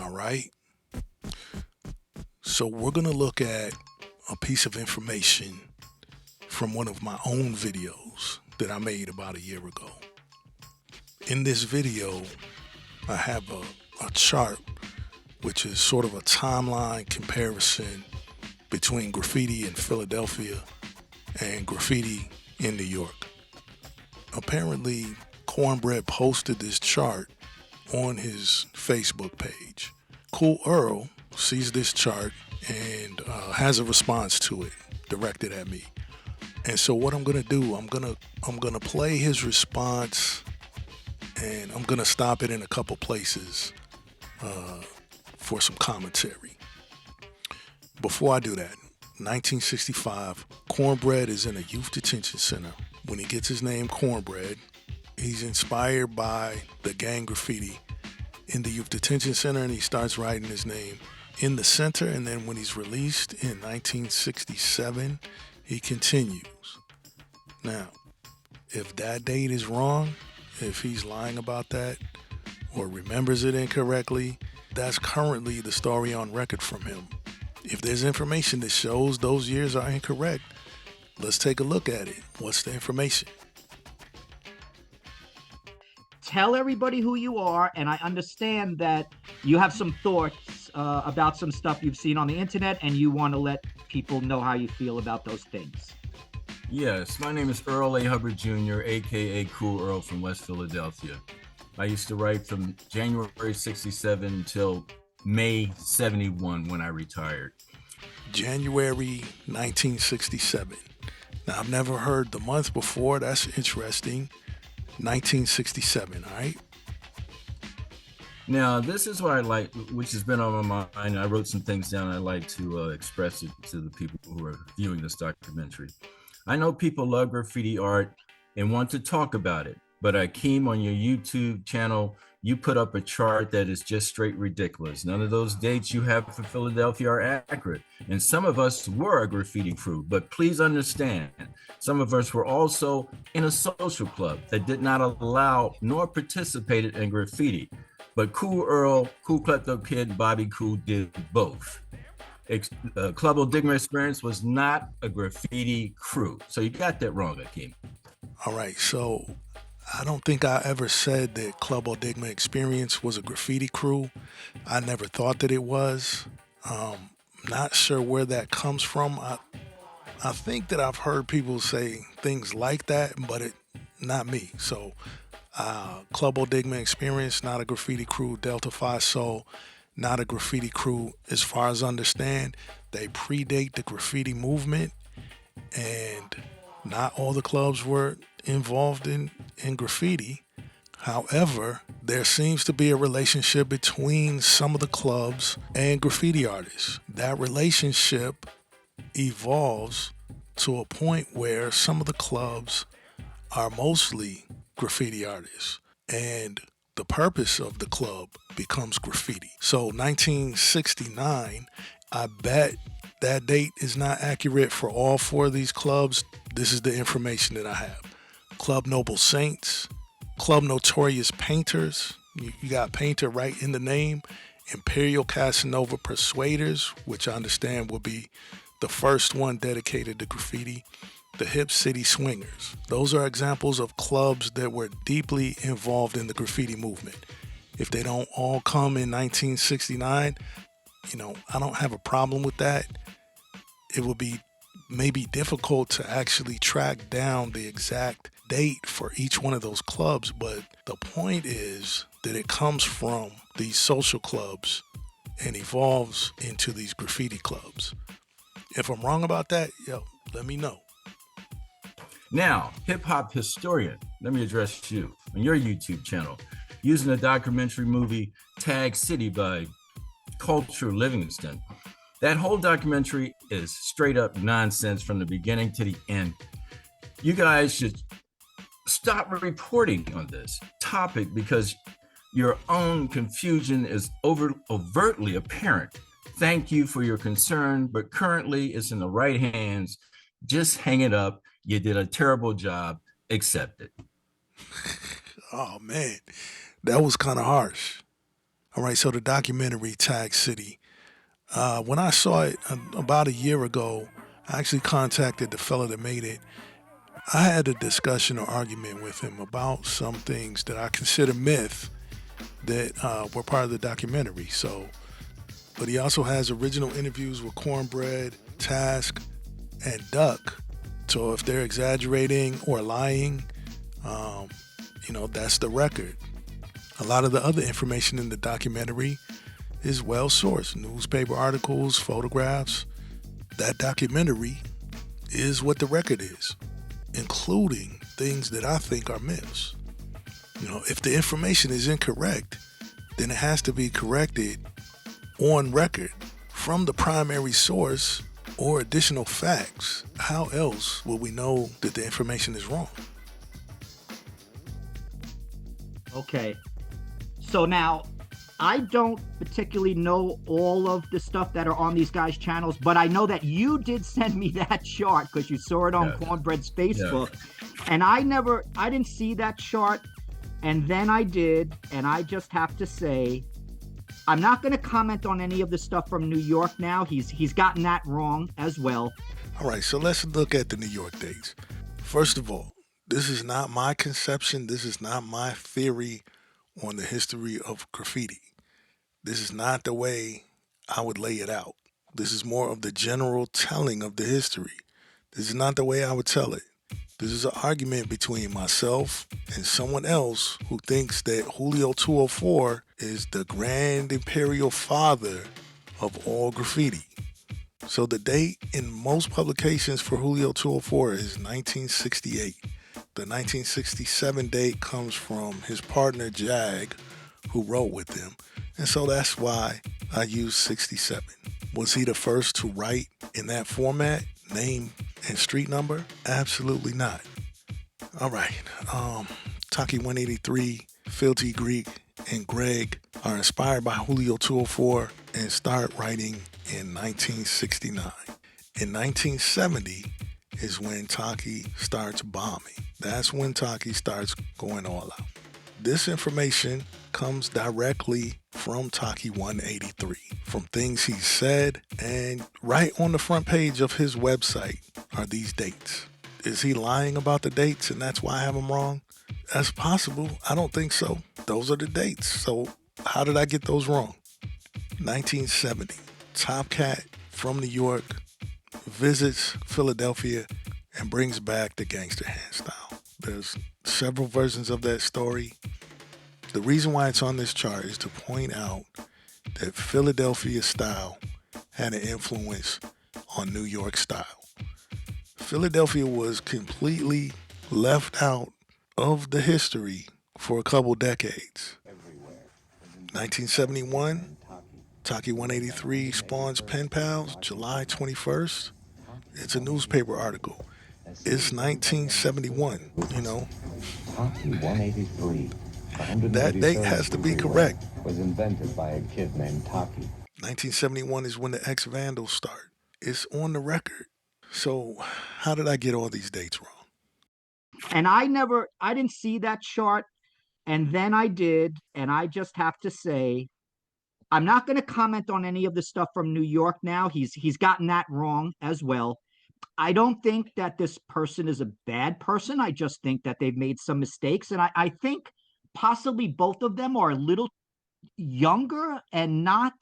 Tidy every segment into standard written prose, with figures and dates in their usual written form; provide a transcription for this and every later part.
All right. So we're going to look at a piece of information from one of my own videos that I made about a year ago. In this video, I have a chart which is sort of a timeline comparison between graffiti in Philadelphia and graffiti in New York. Apparently, Cornbread posted this chart on his Facebook page. Cool Earl sees this chart and has a response to it directed at me. And so what I'm gonna do, I'm gonna play his response, and I'm gonna stop it in a couple places for some commentary. Before I do that, 1965, Cornbread is in a youth detention center. When he gets his name Cornbread, he's inspired by the gang graffiti in the youth detention center, and he starts writing his name in the center. And then when he's released in 1967, he continues. Now, if that date is wrong, if he's lying about that or remembers it incorrectly, that's currently the story on record from him. If there's information that shows those years are incorrect, let's take a look at it. What's the information? Tell everybody who you are, and I understand that you have some thoughts about some stuff you've seen on the internet, and you want to let people know how you feel about those things. Yes, my name is Earl A. Hubbard Jr., aka Cool Earl from West Philadelphia. I used to write from January 67 until May 71 when I retired. January 1967. Now, I've never heard the month before. That's interesting. 1967, all right? Now, this is what I like, which has been on my mind. I wrote some things down. I like to express it to the people who are viewing this documentary. I know people love graffiti art and want to talk about it, but Akeem, on your YouTube channel, you put up a chart that is just straight ridiculous. None of those dates you have for Philadelphia are accurate. And some of us were a graffiti crew, but please understand, some of us were also in a social club that did not allow nor participated in graffiti. But Cool Earl, Cool Klepto Kid, Bobby Cool did both. Club Odigma Experience was not a graffiti crew. So you got that wrong, Akeem. All right, so I don't think I ever said that Club Odigma Experience was a graffiti crew. I never thought that it was. Not sure where that comes from. I think that I've heard people say things like that, but not me. So Club Odigma Experience, not a graffiti crew. Delta Phi Soul, not a graffiti crew. As far as I understand, they predate the graffiti movement, and not all the clubs were involved in graffiti. However, there seems to be a relationship between some of the clubs and graffiti artists. That relationship evolves to a point where some of the clubs are mostly graffiti artists, and the purpose of the club becomes graffiti. So 1969, I bet that date is not accurate for all four of these clubs. This is the information that I have. Club Noble Saints, Club Notorious Painters, you got painter right in the name. Imperial Casanova Persuaders, which I understand will be the first one dedicated to graffiti. The Hip City Swingers. Those are examples of clubs that were deeply involved in the graffiti movement. If they don't all come in 1969, I don't have a problem with that. It would be maybe difficult to actually track down the exact date for each one of those clubs, but the point is that it comes from these social clubs and evolves into these graffiti clubs. If I'm wrong about that, let me know. Now, hip hop historian, let me address you on your YouTube channel, using the documentary movie Tag City by Culture Livingston. That whole documentary is straight up nonsense from the beginning to the end. You guys should stop reporting on this topic because your own confusion is overtly apparent. Thank you for your concern, but currently it's in the right hands. Just hang it up. You did a terrible job. Accept it. Oh man, that was kind of harsh. All right, so the documentary Tag City. When I saw it about a year ago, I actually contacted the fella that made it. I had a discussion or argument with him about some things that I consider myth that were part of the documentary. So, but he also has original interviews with Cornbread, Task, and Duck. So if they're exaggerating or lying, um, that's the record. A lot of the other information in the documentary is well sourced newspaper articles, photographs. That documentary is what the record is, including things that I think are myths. If the information is incorrect, then it has to be corrected on record from the primary source or additional facts. How else will we know that the information is wrong? Okay. So now, I don't particularly know all of the stuff that are on these guys' channels, but I know that you did send me that chart because you saw it on Cornbread's Facebook. And I didn't see that chart. And then I did. And I just have to say, I'm not going to comment on any of the stuff from New York now. He's gotten that wrong as well. All right, so let's look at the New York dates. First of all, this is not my conception. This is not my theory on the history of graffiti. This is not the way I would lay it out. This is more of the general telling of the history. This is not the way I would tell it. This is an argument between myself and someone else who thinks that Julio 204 is the grand imperial father of all graffiti. So the date in most publications for Julio 204 is 1968. The 1967 date comes from his partner Jag, who wrote with him. And so that's why I use 67. Was he the first to write in that format, name and street number? Absolutely not. All right. Taki 183, Filthy Greek, and Greg are inspired by Julio 204 and start writing in 1969. In 1970 is when Taki starts bombing. That's when Taki starts going all out. This information comes directly from Taki 183, from things he said, and right on the front page of his website are these dates. Is he lying about the dates and that's why I have them wrong? That's possible. I don't think so. Those are the dates. So how did I get those wrong? 1970, Top Cat from New York visits Philadelphia and brings back the gangster hand style. There's several versions of that story. The reason why it's on this chart is to point out that Philadelphia style had an influence on New York style. Philadelphia was completely left out of the history for a couple decades. 1971, Taki 183 spawns pen pals, July 21st. It's a newspaper article. It's 1971, Taki 183. That date has to be correct. Was invented by a kid named Taki. 1971 is when the ex-Vandals start. It's on the record. So how did I get all these dates wrong? And I didn't see that chart. And then I did. And I just have to say, I'm not going to comment on any of the stuff from New York now. He's gotten that wrong as well. I don't think that this person is a bad person. I just think that they've made some mistakes. And I think possibly both of them are a little younger and not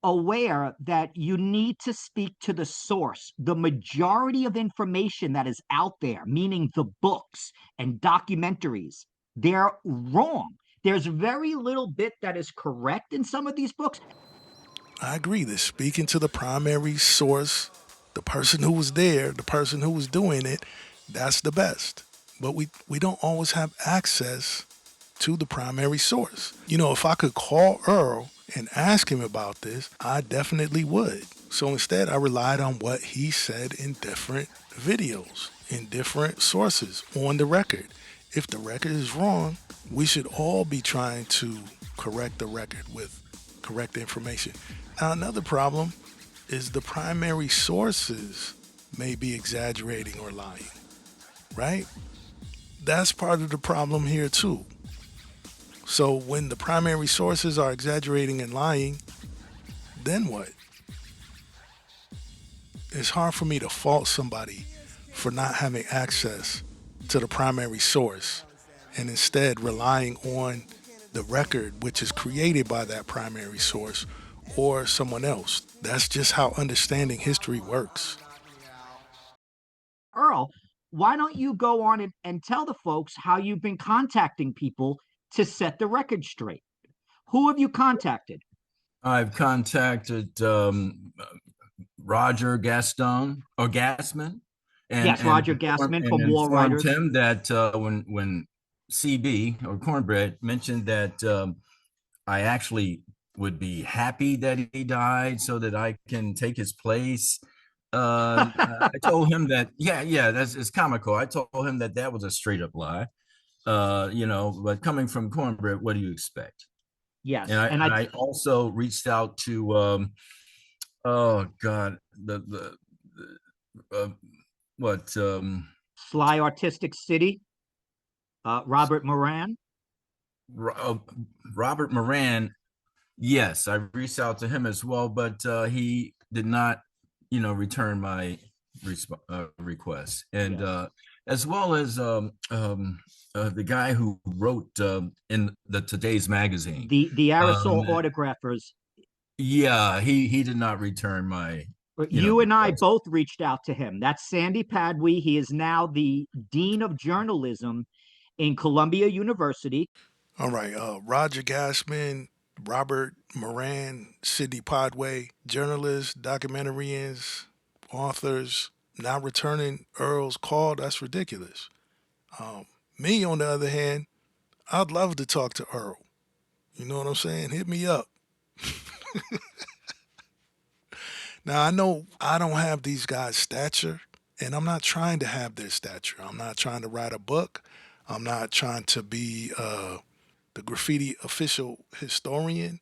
aware that you need to speak to the source. The majority of information that is out there, meaning the books and documentaries, they're wrong. There's very little bit that is correct in some of these books. I agree that speaking to the primary source, the person who was there, the person who was doing it, that's the best. But we don't always have access to the primary source. If I could call Earl and ask him about this, I definitely would. So instead, I relied on what he said in different videos, in different sources, on the record. If the record is wrong, we should all be trying to correct the record with correct information. Now, another problem is the primary sources may be exaggerating or lying, right? That's part of the problem here too. So when the primary sources are exaggerating and lying, then what? It's hard for me to fault somebody for not having access to the primary source and instead relying on the record which is created by that primary source or someone else. That's just how understanding history works. Earl, why don't you go on and tell the folks how you've been contacting people to set the record straight? Who have you contacted? I've contacted Roger Gaston or Gassman, Yes, Roger Gassman and from War informed Writers. him that when CB or Cornbread mentioned that I actually would be happy that he died so that I can take his place. I told him that, yeah, that's it's comical. I told him that that was a straight up lie. But coming from Cornbread, what do you expect? And Yes, I and and I also reached out to oh God, the what Sly Artistic City, Robert Moran. Ro- Robert Moran. Yes, I reached out to him as well, but he did not, return my request. And Yes, as well as the guy who wrote in the Today's magazine. the Um, aerosol autographers. yeah, he did not return my, You and I request. both reached out to him. That's Sandy Padwe. He is now the dean of journalism in Columbia University. All right, Roger Gassman, Robert Moran, Sidney Podway, journalists, documentarians, authors, not returning Earl's call. That's ridiculous. Me, on the other hand, I'd love to talk to Earl. You know what I'm saying? Hit me up. Now, I know I don't have these guys' stature, and I'm not trying to have their stature. I'm not trying to write a book. I'm not trying to be the graffiti official historian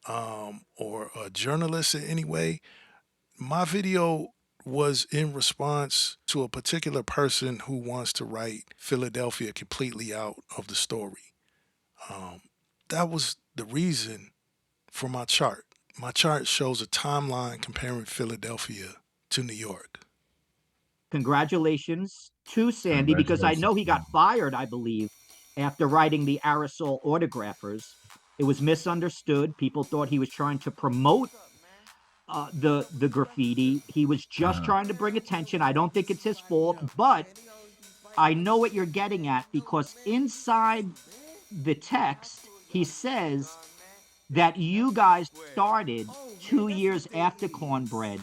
or a journalist in any way. My video was in response to a particular person who wants to write Philadelphia completely out of the story. That was the reason for my chart. My chart shows a timeline comparing Philadelphia to New York. Congratulations to Sandy, because I know Congratulations. he got fired, I believe, after writing the aerosol autographers. It was misunderstood. People thought he was trying to promote the graffiti. He was just Uh-huh. trying to bring attention. I don't think it's his fault, but I know what you're getting at, because inside the text, he says that you guys started 2 years after Cornbread,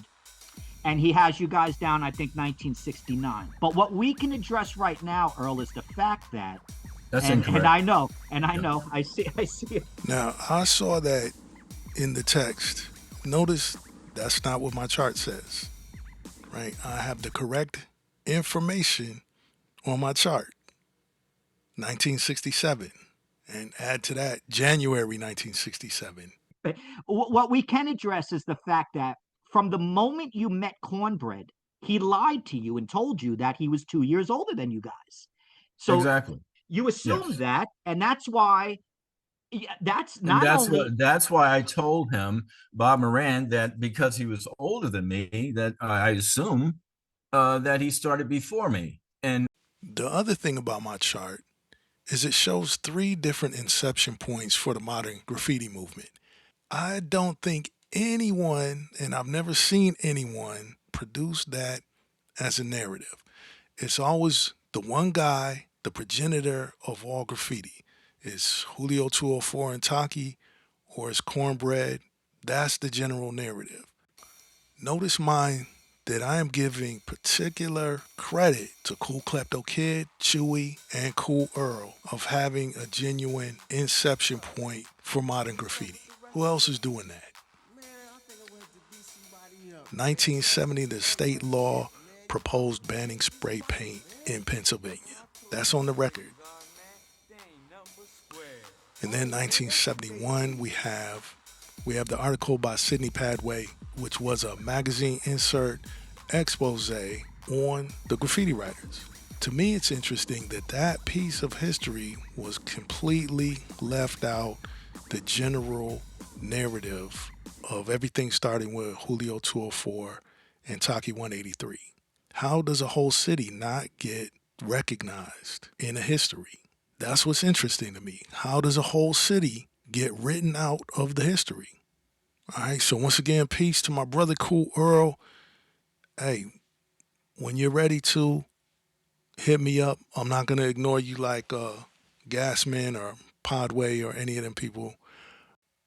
and he has you guys down, I think, 1969. But what we can address right now, Earl, is the fact that, That's and incorrect. I know, Yeah. I see it. Now, I saw that in the text. Notice that's not what my chart says, right? I have the correct information on my chart, 1967, and add to that January 1967. What we can address is the fact that from the moment you met Cornbread, he lied to you and told you that he was 2 years older than you guys. So Exactly. you assumed Yes. that, and that's why. That's And not only. that's why I told him, Bob Moran, that because he was older than me, that I assume that he started before me. And The other thing about my chart is it shows three different inception points for the modern graffiti movement. I don't think anyone, and I've never seen anyone, produce that as a narrative. It's always the one guy, the progenitor of all graffiti. It's Julio 204 and Taki, or it's Cornbread. That's the general narrative. Notice mine that I am giving particular credit to Cool Klepto Kid, Chewy, and Cool Earl of having a genuine inception point for modern graffiti. Who else is doing that? 1970, the state law proposed banning spray paint in Pennsylvania. That's on the record. And then 1971, we have the article by Sidney Padway, which was a magazine insert expose on the graffiti writers. To me, it's interesting that that piece of history was completely left out the general narrative of everything starting with Julio 204 and Taki 183. How does a whole city not get recognized in a history? That's what's interesting to me. How does a whole city get written out of the history? All right, so once again, peace to my brother Cool Earl. Hey, when you're ready to, hit me up. I'm not going to ignore you like Gasman or Podway or any of them people.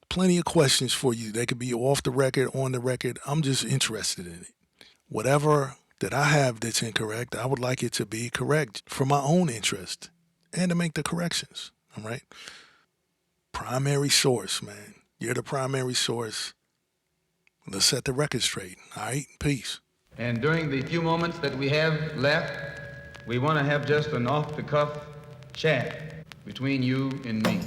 Plenty of questions for you. They could be off the record, on the record. I'm just interested in it. Whatever that I have that's incorrect, I would like it to be correct for my own interest and to make the corrections. All right. Primary source, man. You're the primary source. Let's set the record straight. All right. Peace. And during the few moments that we have left, we want to have just an off-the-cuff chat between you and me.